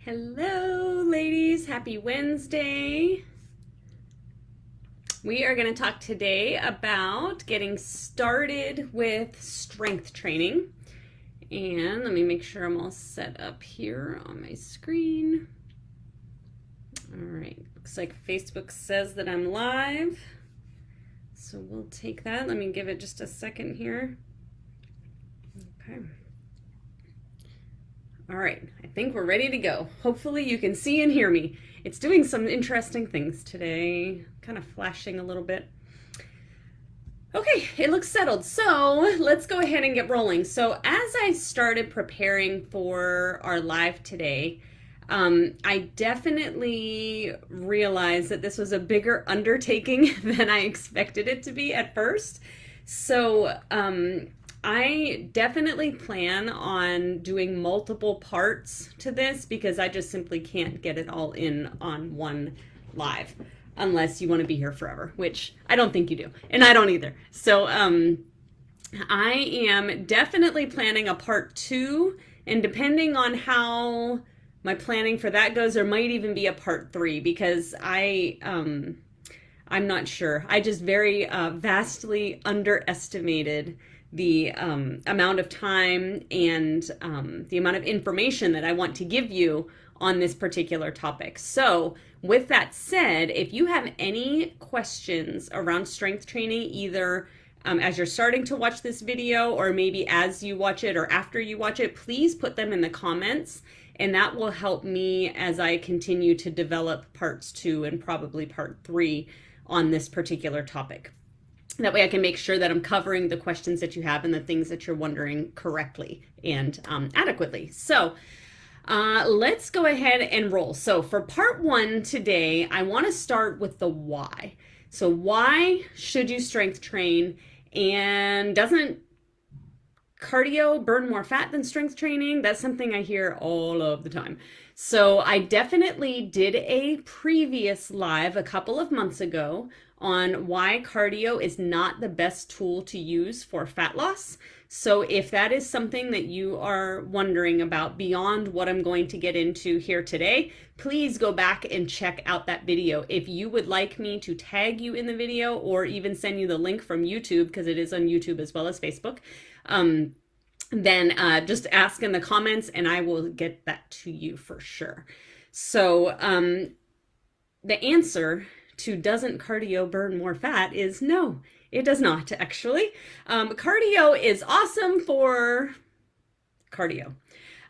Hello, ladies. Happy Wednesday. We are going to talk today about getting started with strength training. And let me make sure I'm all set up here on my screen. All right. Looks like Facebook says that I'm live. So we'll take that. Let me give it just a second here. Okay. All right, I think we're ready to go. Hopefully you can see and hear me. It's doing some interesting things today, kind of flashing a little bit. Okay, it looks settled. So let's go ahead and get rolling. So as I started preparing for our live today, I definitely realized that this was a bigger undertaking than I expected it to be at first. So I definitely plan on doing multiple parts to this because I just simply can't get it all in on one live unless you want to be here forever, which I don't think you do, and I don't either. So I am definitely planning a part 2, and depending on how my planning for that goes, there might even be a part 3 because I'm not sure. I just very vastly underestimated the amount of time and the amount of information that I want to give you on this particular topic. So with that said, if you have any questions around strength training, either as you're starting to watch this video or maybe as you watch it or after you watch it, please put them in the comments, and that will help me as I continue to develop parts 2 and probably part 3 on this particular topic. That way I can make sure that I'm covering the questions that you have and the things that you're wondering correctly and adequately. So let's go ahead and roll. So for part 1 today, I want to start with the why. So why should you strength train, and doesn't cardio burn more fat than strength training? That's something I hear all of the time. So I definitely did a previous live a couple of months ago on why cardio is not the best tool to use for fat loss. So if that is something that you are wondering about beyond what I'm going to get into here today, please go back and check out that video. If you would like me to tag you in the video or even send you the link from YouTube, because it is on YouTube as well as Facebook, then just ask in the comments and I will get that to you for sure. So the answer to doesn't cardio burn more fat is no, it does not actually. Cardio is awesome for cardio.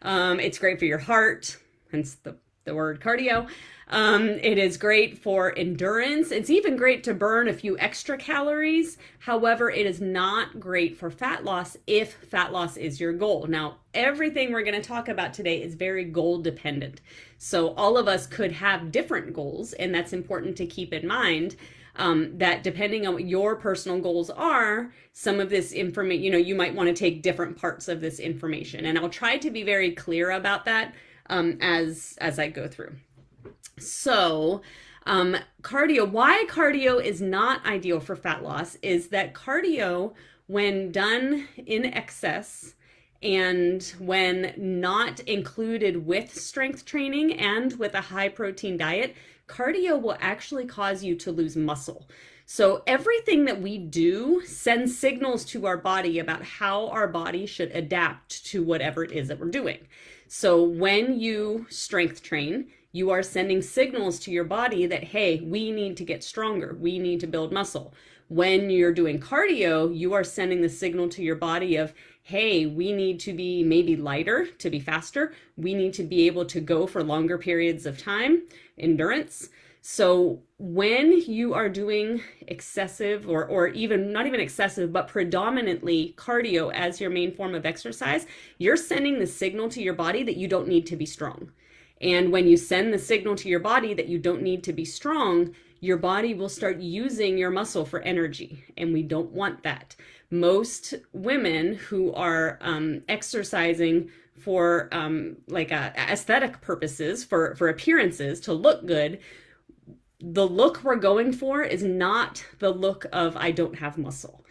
It's great for your heart, hence the word cardio. It is great for endurance. It's even great to burn a few extra calories. However, it is not great for fat loss if fat loss is your goal. Now, everything we're going to talk about today is very goal dependent. So all of us could have different goals, and that's important to keep in mind. That depending on what your personal goals are, some of this information, you might want to take different parts of this information. And I'll try to be very clear about that as I go through. So cardio, why cardio is not ideal for fat loss is that cardio, when done in excess and when not included with strength training and with a high protein diet, cardio will actually cause you to lose muscle. So everything that we do sends signals to our body about how our body should adapt to whatever it is that we're doing. So when you strength train, you are sending signals to your body that, hey, we need to get stronger. We need to build muscle. When you're doing cardio, you are sending the signal to your body of, hey, we need to be maybe lighter to be faster. We need to be able to go for longer periods of time, endurance. So when you are doing excessive or even not even excessive, but predominantly cardio as your main form of exercise, you're sending the signal to your body that you don't need to be strong. And when you send the signal to your body that you don't need to be strong, your body will start using your muscle for energy. And we don't want that. Most women who are exercising for aesthetic purposes, for appearances, to look good, the look we're going for is not the look of I don't have muscle.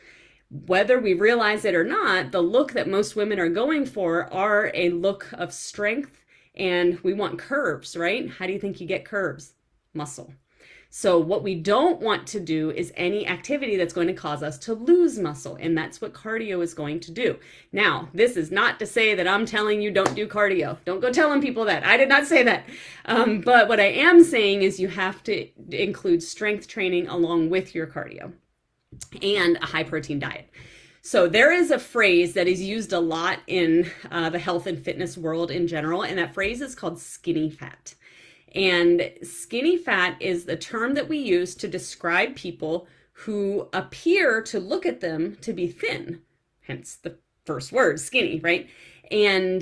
Whether we realize it or not, the look that most women are going for are a look of strength And we want curves, right? How do you think you get curves? Muscle. So what we don't want to do is any activity that's going to cause us to lose muscle, and that's what cardio is going to do. Now, this is not to say that I'm telling you don't do cardio. Don't go telling people that. I did not say that. But what I am saying is you have to include strength training along with your cardio and a high protein diet. So there is a phrase that is used a lot in the health and fitness world in general, and that phrase is called skinny fat. And skinny fat is the term that we use to describe people who appear to look at them to be thin, hence the first word, skinny, right? And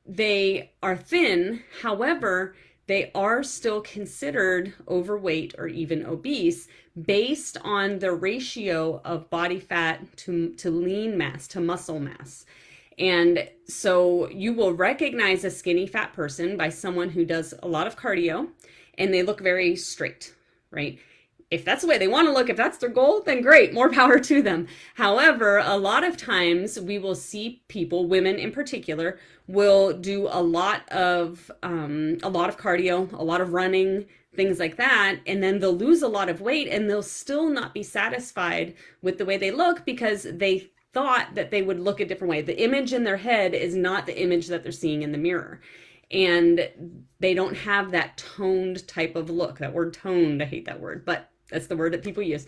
they are thin, however, they are still considered overweight or even obese based on the ratio of body fat to lean mass, to muscle mass. And so you will recognize a skinny fat person by someone who does a lot of cardio and they look very straight, right? If that's the way they want to look, if that's their goal, then great, more power to them. However, a lot of times we will see people, women in particular, will do a lot of cardio, a lot of running, things like that, and then they'll lose a lot of weight and they'll still not be satisfied with the way they look because they thought that they would look a different way. The image in their head is not the image that they're seeing in the mirror. And they don't have that toned type of look. That word toned, I hate that word, but that's the word that people use.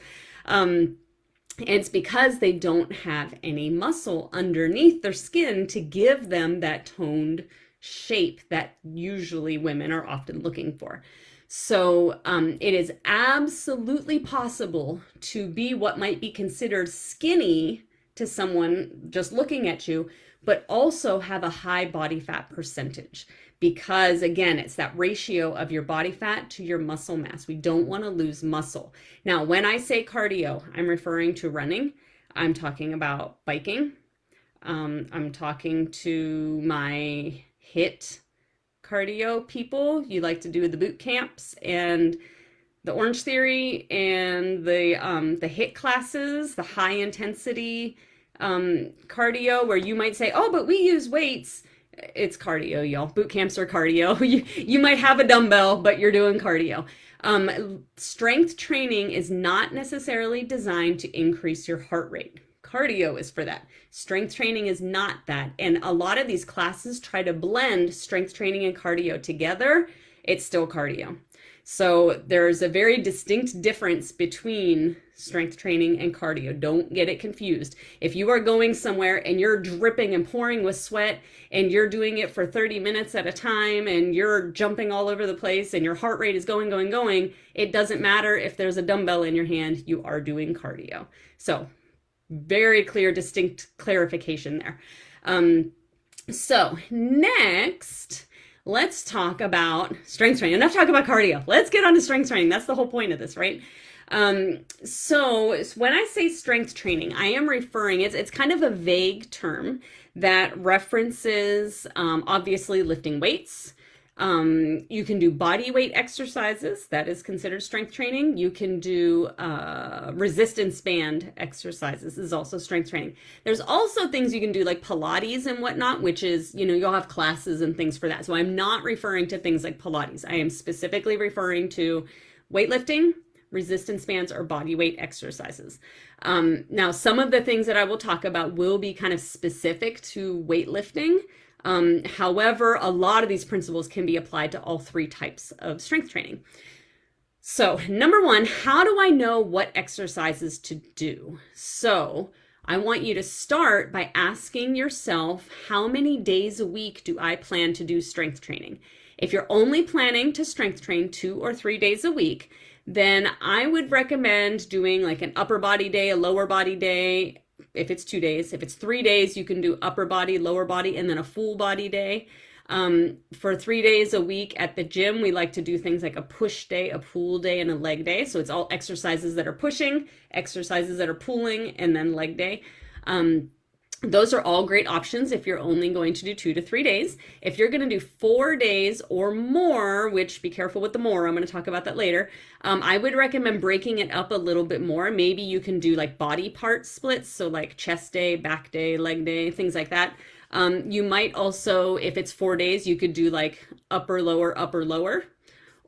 It's because they don't have any muscle underneath their skin to give them that toned shape that usually women are often looking for. So it is absolutely possible to be what might be considered skinny to someone just looking at you, but also have a high body fat percentage because, again, it's that ratio of your body fat to your muscle mass. We don't want to lose muscle. Now, when I say cardio, I'm referring to running. I'm talking about biking. I'm talking to my HIIT cardio people. You like to do the boot camps and the Orange Theory and the HIIT classes, the high intensity cardio, where you might say, oh, but we use weights. It's cardio, y'all. Boot camps are cardio. You might have a dumbbell, but you're doing cardio. Strength training is not necessarily designed to increase your heart rate. Cardio is for that. Strength training is not that. And a lot of these classes try to blend strength training and cardio together. It's still cardio. So there's a very distinct difference between strength training and cardio. Don't get it confused. If you are going somewhere and you're dripping and pouring with sweat and you're doing it for 30 minutes at a time and you're jumping all over the place and your heart rate is going, it doesn't matter if there's a dumbbell in your hand, you are doing cardio. So very clear, distinct clarification there. So next, let's talk about strength training. Enough talk about cardio. Let's get on to strength training. That's the whole point of this, right? So when I say strength training, I am referring, it's kind of a vague term that references, obviously lifting weights. You can do body weight exercises. That is considered strength training. You can do resistance band exercises. This is also strength training. There's also things you can do like Pilates and whatnot, which is, you'll have classes and things for that. So I'm not referring to things like Pilates. I am specifically referring to weightlifting, resistance bands, or body weight exercises. Now, some of the things that I will talk about will be kind of specific to weightlifting. However, a lot of these principles can be applied to all three types of strength training. So, number one, how do I know what exercises to do? So, I want you to start by asking yourself, how many days a week do I plan to do strength training? If you're only planning to strength train 2 or 3 days a week, then I would recommend doing like an upper body day, a lower body day. If it's 2 days, if it's 3 days, you can do upper body, lower body, and then a full body day. For 3 days a week at the gym, we like to do things like a push day, a pull day, and a leg day. So it's all exercises that are pushing, exercises that are pulling, and then leg day. Those are all great options if you're only going to do 2 to 3 days. If you're going to do 4 days or more, which be careful with the more, I'm going to talk about that later, I would recommend breaking it up a little bit more. Maybe you can do like body part splits, so like chest day, back day, leg day, things like that. You might also, if it's 4 days, you could do like upper, lower,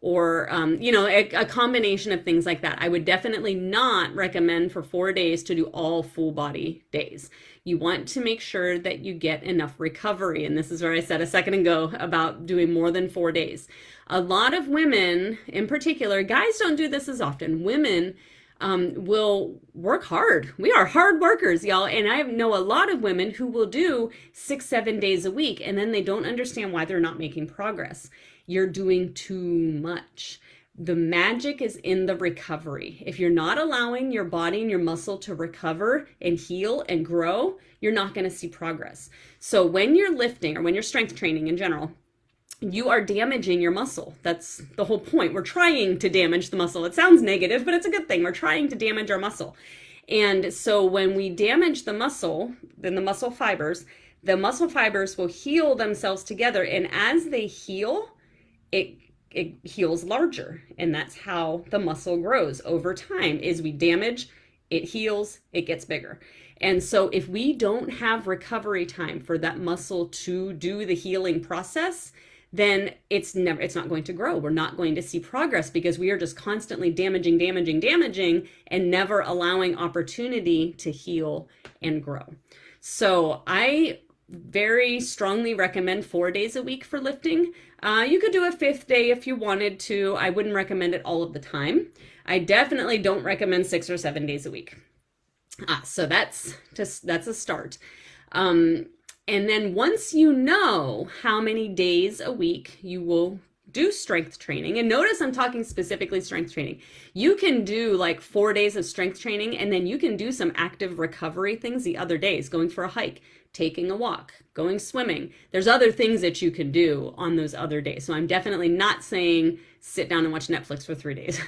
or a combination of things like that. I would definitely not recommend for 4 days to do all full body days. You want to make sure that you get enough recovery. And this is where I said a second ago about doing more than 4 days. A lot of women, in particular, guys don't do this as often. Women will work hard. We are hard workers, y'all. And I know a lot of women who will do 6-7 days a week, and then they don't understand why they're not making progress. You're doing too much. The magic is in the recovery. If you're not allowing your body and your muscle to recover and heal and grow, you're not going to see progress. So when you're lifting, or when you're strength training in general, you are damaging your muscle. That's the whole point. We're trying to damage the muscle. It sounds negative, but it's a good thing. We're trying to damage our muscle. And so when we damage the muscle, then the muscle fibers will heal themselves together. And as they heal, it heals larger. And that's how the muscle grows over time. Is we damage, it heals, it gets bigger. And so if we don't have recovery time for that muscle to do the healing process, then it's not going to grow. We're not going to see progress because we are just constantly damaging, and never allowing opportunity to heal and grow. So I very strongly recommend 4 days a week for lifting. You could do a 5th day if you wanted to. I wouldn't recommend it all of the time. I definitely don't recommend 6 or 7 days a week. So that's a start. And then once you know how many days a week you will do strength training, and notice I'm talking specifically strength training. You can do like 4 days of strength training, and then you can do some active recovery things the other days, going for a hike, taking a walk, going swimming. There's other things that you can do on those other days. So I'm definitely not saying sit down and watch Netflix for 3 days.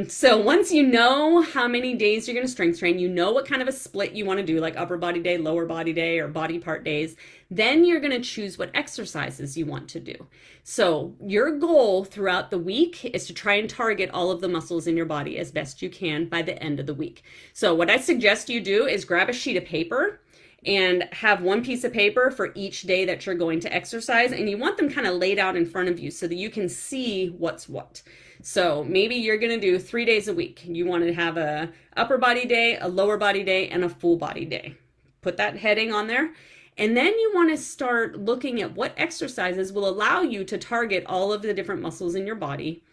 So once you know how many days you're going to strength train, you know what kind of a split you want to do, like upper body day, lower body day, or body part days, then you're going to choose what exercises you want to do. So your goal throughout the week is to try and target all of the muscles in your body as best you can by the end of the week. So what I suggest you do is grab a sheet of paper and have one piece of paper for each day that you're going to exercise, and you want them kind of laid out in front of you so that you can see what's what. So maybe you're going to do 3 days a week. You want to have a upper body day, a lower body day, and a full body day. Put that heading on there. And then you want to start looking at what exercises will allow you to target all of the different muscles in your body,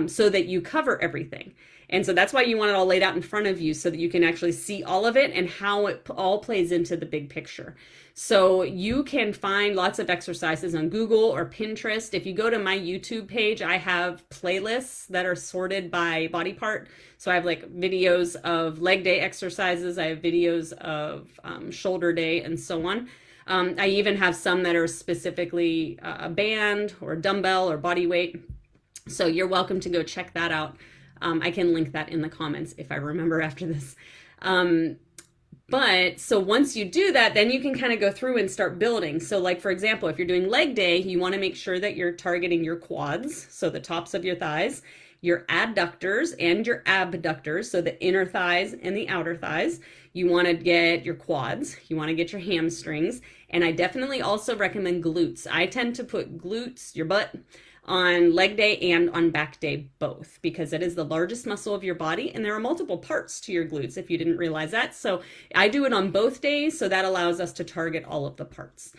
so that you cover everything. And so that's why you want it all laid out in front of you so that you can actually see all of it and how it all plays into the big picture. So you can find lots of exercises on Google or Pinterest. If you go to my YouTube page, I have playlists that are sorted by body part. So I have like videos of leg day exercises. I have videos of shoulder day and so on. I even have some that are specifically a band or a dumbbell or body weight. So you're welcome to go check that out. I can link that in the comments if I remember after this. But so once you do that, then you can kind of go through and start building. So like, for example, if you're doing leg day, you want to make sure that you're targeting your quads, so the tops of your thighs, your adductors and your abductors, so the inner thighs and the outer thighs. You want to get your quads, you want to get your hamstrings, and I definitely also recommend glutes. I tend to put glutes, your butt, on leg day and on back day both, because it is the largest muscle of your body, and there are multiple parts to your glutes if you didn't realize that. So I do it on both days, so that allows us to target all of the parts.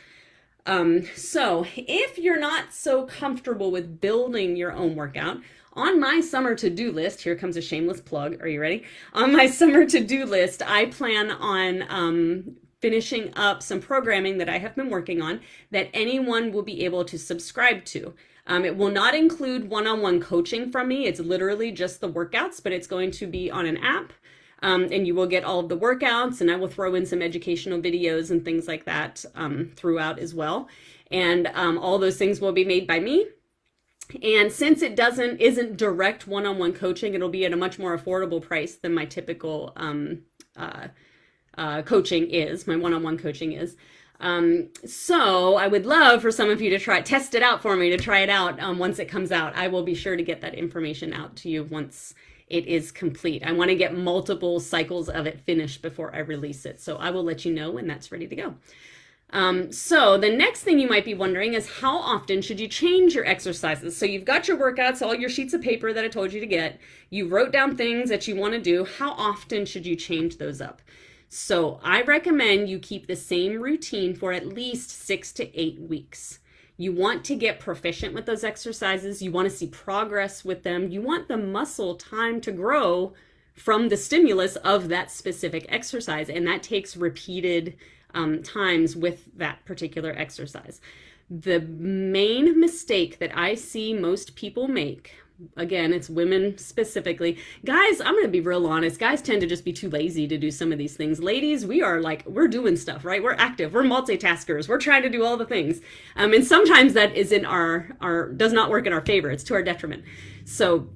So if you're not so comfortable with building your own workout, on my summer to-do list, here comes a shameless plug, are you ready? On my summer to-do list, I plan on finishing up some programming that I have been working on that anyone will be able to subscribe to. It will not include one-on-one coaching from me. It's literally just the workouts, but it's going to be on an app, and you will get all of the workouts, and I will throw in some educational videos and things like that throughout as well. And all those things will be made by me. And since it isn't direct one-on-one coaching, it'll be at a much more affordable price than my typical coaching is, my one-on-one coaching is. So I would love for some of you to test it out for me, to try it out once it comes out. I will be sure to get that information out to you once it is complete. I want to get multiple cycles of it finished before I release it. So I will let you know when that's ready to go. So the next thing you might be wondering is how often should you change your exercises? So you've got your workouts, all your sheets of paper that I told you to get. You wrote down things that you want to do. How often should you change those up? So I recommend you keep the same routine for at least 6 to 8 weeks. You want to get proficient with those exercises. You want to see progress with them. You want the muscle time to grow from the stimulus of that specific exercise, and that takes repeated times with that particular exercise. The main mistake that I see most people make, again, it's women specifically. Guys, I'm going to be real honest. Guys tend to just be too lazy to do some of these things. Ladies, we are like, we're doing stuff, right? We're active. We're multitaskers. We're trying to do all the things. And sometimes that is in our does not work in our favor. It's to our detriment. So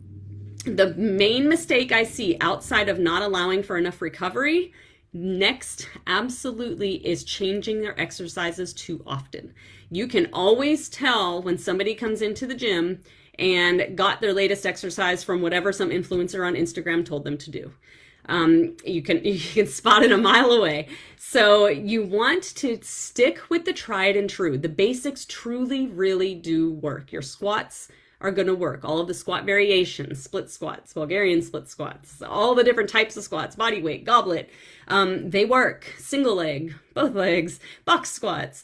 the main mistake I see outside of not allowing for enough recovery, next, absolutely, is changing their exercises too often. You can always tell when somebody comes into the gym and got their latest exercise from whatever some influencer on Instagram told them to do. You can spot it a mile away. So you want to stick with the tried and true. The basics truly, really do work. Your squats are going to work. All of the squat variations, split squats, Bulgarian split squats, all the different types of squats, body weight, goblet, they work. Single leg, both legs, box squats.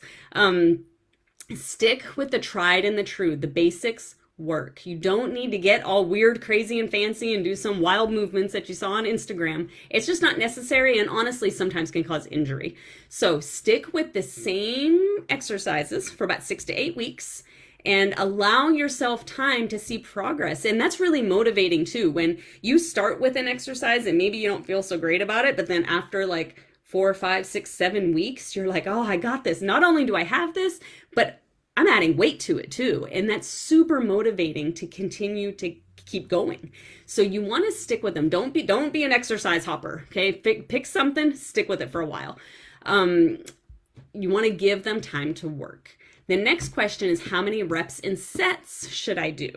Stick with the tried and the true. The basics work. You don't need to get all weird, crazy, and fancy and do some wild movements that you saw on Instagram. It's just not necessary, and honestly sometimes can cause injury. So stick with the same exercises for about 6 to 8 weeks and allow yourself time to see progress. And that's really motivating too. When you start with an exercise and maybe you don't feel so great about it, but then after like 4, 5, 6, 7 weeks, you're like, oh, I got this. Not only do I have this, but I'm adding weight to it too. And that's super motivating to continue to keep going. So you want to stick with them. Don't be an exercise hopper. Okay. Pick something, stick with it for a while. You want to give them time to work. The next question is, how many reps in sets should I do?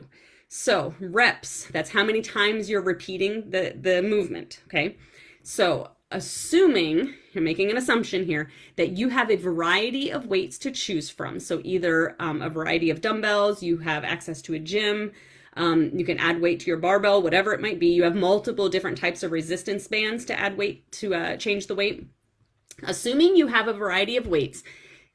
So reps, that's how many times you're repeating the movement, okay? So assuming, you're making an assumption here, that you have a variety of weights to choose from. So either a variety of dumbbells, you have access to a gym, you can add weight to your barbell, whatever it might be. You have multiple different types of resistance bands to add weight, to change the weight. Assuming you have a variety of weights,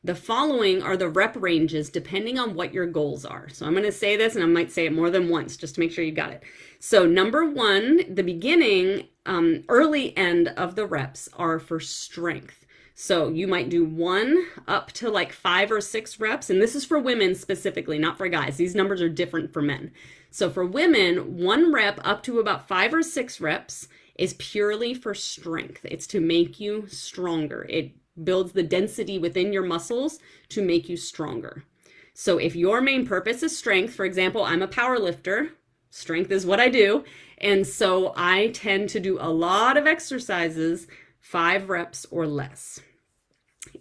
the following are the rep ranges depending on what your goals are. So I'm going to say this, and I might say it more than once just to make sure you got it. So number 1, the beginning, early end of the reps are for strength. So you might do 1 up to like 5 or 6 reps. And this is for women specifically, not for guys. These numbers are different for men. So for women, 1 rep up to about 5 or 6 reps is purely for strength. It's to make you stronger. It builds the density within your muscles to make you stronger. So if your main purpose is strength, for example, I'm a power lifter, strength is what I do, and so I tend to do a lot of exercises, 5 reps or less.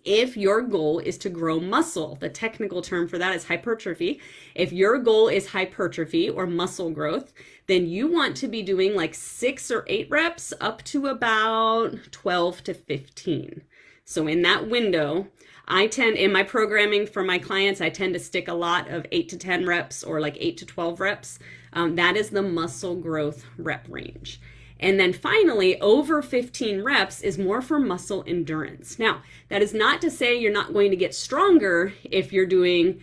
If your goal is to grow muscle, the technical term for that is hypertrophy. If your goal is hypertrophy or muscle growth, then you want to be doing like 6 or 8 reps up to about 12 to 15. So in that window, in my programming for my clients, I tend to stick a lot of 8 to 10 reps or like 8 to 12 reps. That is the muscle growth rep range. And then finally, over 15 reps is more for muscle endurance. Now, that is not to say you're not going to get stronger if you're doing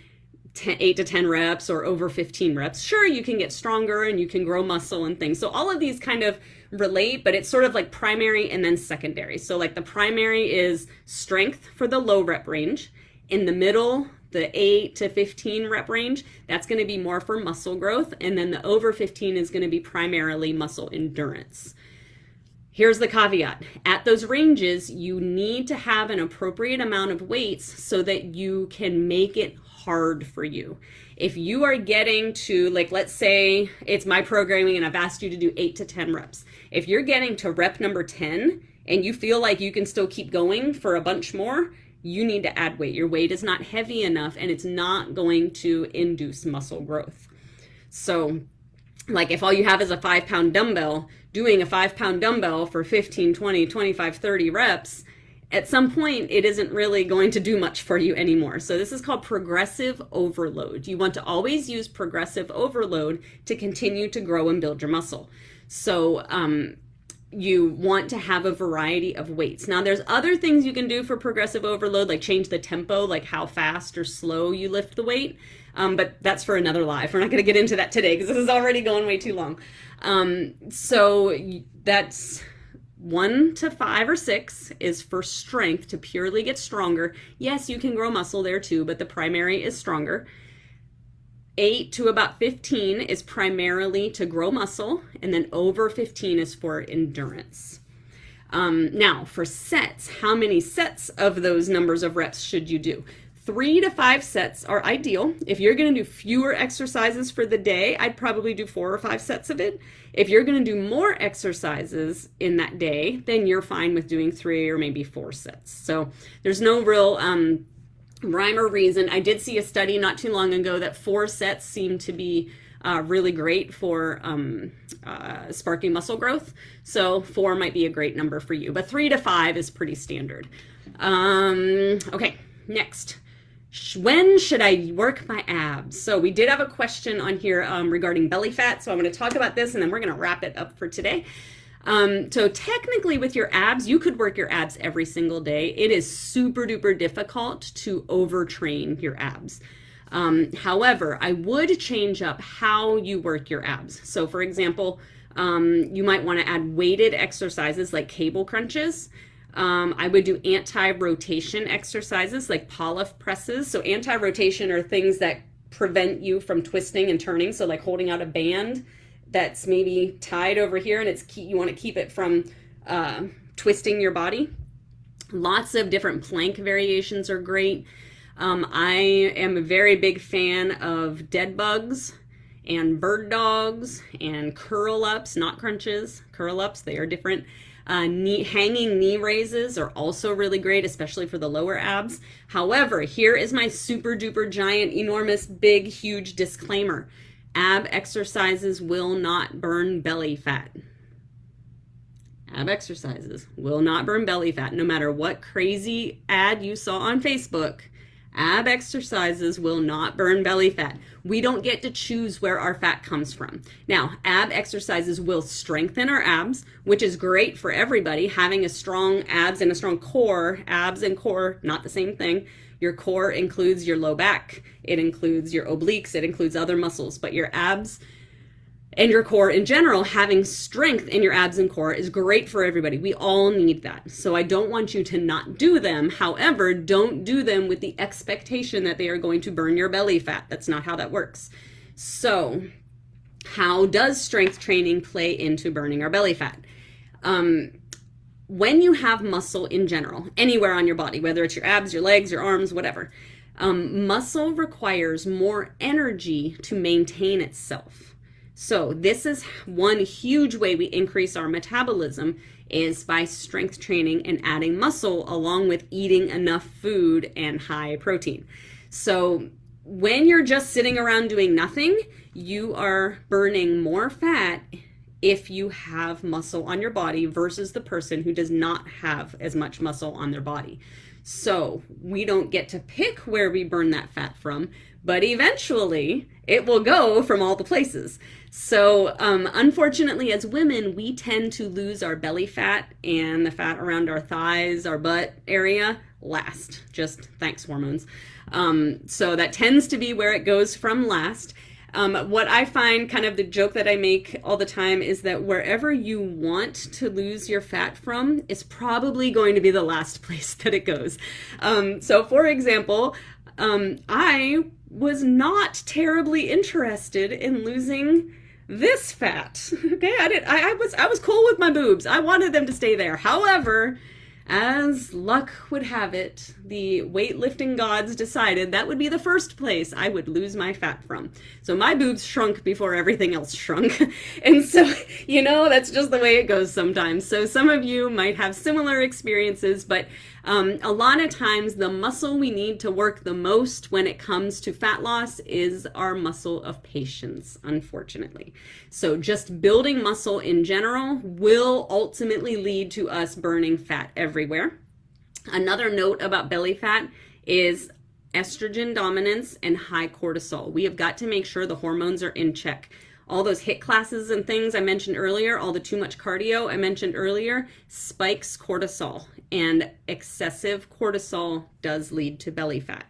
8 to 10 reps or over 15 reps. Sure, you can get stronger and you can grow muscle and things. So all of these kind of relate, but it's sort of like primary and then secondary. So like the primary is strength for the low rep range. In the middle, the 8 to 15 rep range, that's going to be more for muscle growth. And then the over 15 is going to be primarily muscle endurance. Here's the caveat. At those ranges, you need to have an appropriate amount of weights so that you can make it hard for you. If you are getting to, like, let's say it's my programming and I've asked you to do 8 to 10 reps. If you're getting to rep number 10 and you feel like you can still keep going for a bunch more, you need to add weight. Your weight is not heavy enough and it's not going to induce muscle growth. So like if all you have is a 5-pound dumbbell, doing a 5-pound dumbbell for 15, 20, 25, 30 reps, at some point it isn't really going to do much for you anymore. So this is called progressive overload. You want to always use progressive overload to continue to grow and build your muscle. So you want to have a variety of weights. Now there's other things you can do for progressive overload, like change the tempo, like how fast or slow you lift the weight. But that's for another live. We're not going to get into that today because this is already going way too long. So that's 1 to 5 or 6 is for strength, to purely get stronger. Yes, you can grow muscle there too, but the primary is stronger. 8 to about 15 is primarily to grow muscle, and then over 15 is for endurance. Now for sets, how many sets of those numbers of reps should you do? 3 to 5 sets are ideal. If you're going to do fewer exercises for the day, I'd probably do 4 or 5 sets of it. If you're going to do more exercises in that day, then you're fine with doing 3 or maybe 4 sets. So there's no real rhyme or reason. I did see a study not too long ago that 4 sets seem to be really great for sparking muscle growth. So 4 might be a great number for you, but 3 to 5 is pretty standard. Okay, next. When should I work my abs? So we did have a question on here regarding belly fat. So I'm going to talk about this and then we're going to wrap it up for today. So technically with your abs, you could work your abs every single day. It is super duper difficult to overtrain your abs. However, I would change up how you work your abs. So for example, you might want to add weighted exercises like cable crunches. I would do anti-rotation exercises like Pallof presses. So anti-rotation are things that prevent you from twisting and turning. So like holding out a band that's maybe tied over here and you want to keep it from twisting your body. Lots of different plank variations are great. I am a very big fan of dead bugs and bird dogs and curl ups, not crunches, curl ups. They are different. Hanging knee raises are also really great, especially for the lower abs. However, here is my super duper giant, enormous, big, huge disclaimer. Ab exercises will not burn belly fat. Ab exercises will not burn belly fat, no matter what crazy ad you saw on Facebook. Ab exercises will not burn belly fat. We don't get to choose where our fat comes from. Now, ab exercises will strengthen our abs, which is great for everybody. Having a strong abs and a strong core, abs and core, not the same thing. Your core includes your low back. It includes your obliques. It includes other muscles, but your abs and your core in general, having strength in your abs and core is great for everybody. We all need that. So I don't want you to not do them. However, don't do them with the expectation that they are going to burn your belly fat. That's not how that works. So how does strength training play into burning our belly fat? When you have muscle in general, anywhere on your body, whether it's your abs, your legs, your arms, whatever, muscle requires more energy to maintain itself. So this is one huge way we increase our metabolism is by strength training and adding muscle along with eating enough food and high protein. So when you're just sitting around doing nothing, you are burning more fat if you have muscle on your body versus the person who does not have as much muscle on their body. So we don't get to pick where we burn that fat from, but eventually it will go from all the places. So unfortunately, as women, we tend to lose our belly fat and the fat around our thighs, our butt area last, just thanks hormones. So that tends to be where it goes from last. What I find, kind of the joke that I make all the time, is that wherever you want to lose your fat from is probably going to be the last place that it goes. So for example, I was not terribly interested in losing this fat. Okay, I was cool with my boobs. I wanted them to stay there. However, as luck would have it, the weightlifting gods decided that would be the first place I would lose my fat from. So my boobs shrunk before everything else shrunk. And so, that's just the way it goes sometimes. So some of you might have similar experiences, but a lot of times the muscle we need to work the most when it comes to fat loss is our muscle of patience, unfortunately. So just building muscle in general will ultimately lead to us burning fat everywhere. Another note about belly fat is estrogen dominance and high cortisol. We have got to make sure the hormones are in check. All those HIIT classes and things I mentioned earlier, all the too much cardio I mentioned earlier, spikes cortisol, and excessive cortisol does lead to belly fat.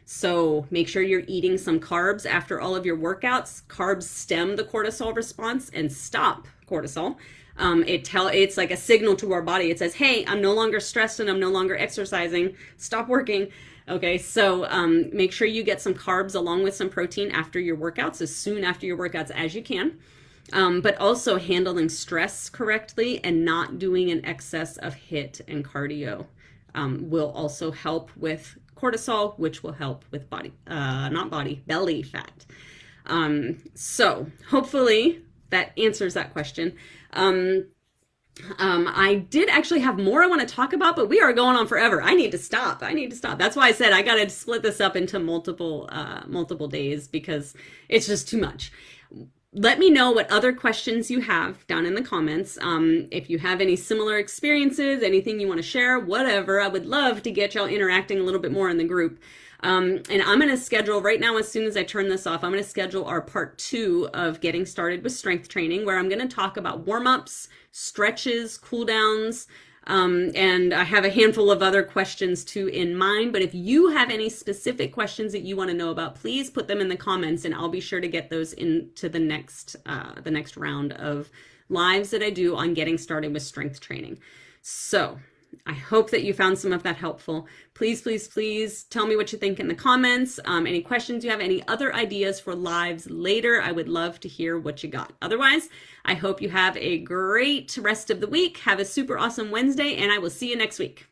So make sure you're eating some carbs after all of your workouts. Carbs stem the cortisol response and stop cortisol. It's like a signal to our body. It says, hey, I'm no longer stressed and I'm no longer exercising. Stop working. Okay, so make sure you get some carbs along with some protein after your workouts, as soon after your workouts as you can. But also handling stress correctly and not doing an excess of HIIT and cardio will also help with cortisol, which will help with belly fat. So hopefully that answers that question. I did actually have more I want to talk about, but we are going on forever. I need to stop. That's why I said I got to split this up into multiple days, because it's just too much. Let me know what other questions you have down in the comments. If you have any similar experiences, anything you want to share, whatever, I would love to get y'all interacting a little bit more in the group. And I'm going to schedule right now, as soon as I turn this off, I'm going to schedule our part 2 of getting started with strength training, where I'm going to talk about warm-ups, stretches, cool downs, and I have a handful of other questions too in mind. But if you have any specific questions that you want to know about, please put them in the comments and I'll be sure to get those into the next round of lives that I do on getting started with strength training. So I hope that you found some of that helpful. Please, please, please tell me what you think in the comments. Any questions you have, any other ideas for lives later, I would love to hear what you got. Otherwise, I hope you have a great rest of the week. Have a super awesome Wednesday, and I will see you next week.